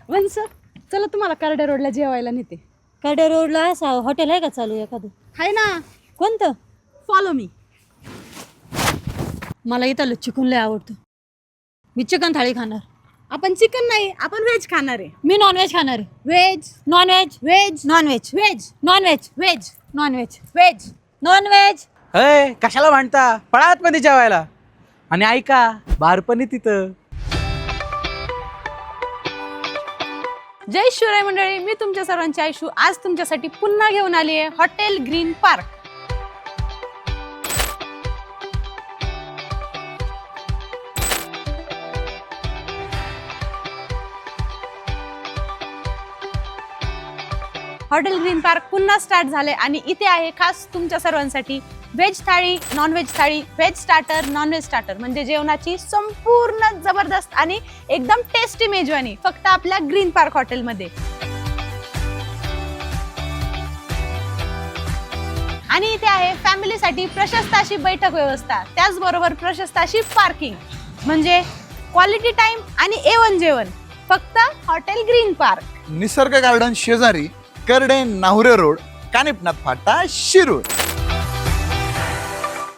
वंस चला तुम्हाला करड्या रोडला जेवायला नेते. कडे रोडला असा हॉटेल आहे का चालू एखादं? हाय ना, कोणतं? Follow me. मला इथलं चिकन लय आवडतं. मी चिकन थाळी खाणार. आपण चिकन नाही, आपण व्हेज खाणार आहे. मी नॉनव्हेज खाणार आहे. Veg nonveg veg nonveg veg nonveg veg nonveg veg. Nonveg. अय कशाला म्हणता, पळा आतमध्ये जेवायला. आणि ऐका, बार पण आहे तिथं. जय शिवराय मंडळी, मी तुमच्या सर्वांची आयशू आज तुमच्यासाठी पुन्हा घेऊन आली आहे hotel green park. Hotel green park पुन्हा स्टार्ट झाले आणि इथे आहे खास तुमच्या सर्वांसाठी व्हेज थाळी, नॉनव्हेज थाळी, व्हेज स्टार्टर, नॉनव्हेज स्टार्टर म्हणजे जेवणाची संपूर्ण जबरदस्त आणि एकदम टेस्टी मेजवानी फक्त आपल्या ग्रीन पार्क हॉटेलमध्ये. आणि इथे आहे फॅमिलीसाठी प्रशस्त अशी बैठक व्यवस्था, त्याचबरोबर प्रशस्त अशी पार्किंग म्हणजे क्वालिटी टाइम आणि A1 जेवण फक्त हॉटेल ग्रीन पार्क. निसर्ग गार्डन शेजारी करडे नाहुरे रोड, कानिपनाथ फाटा, शिरूर.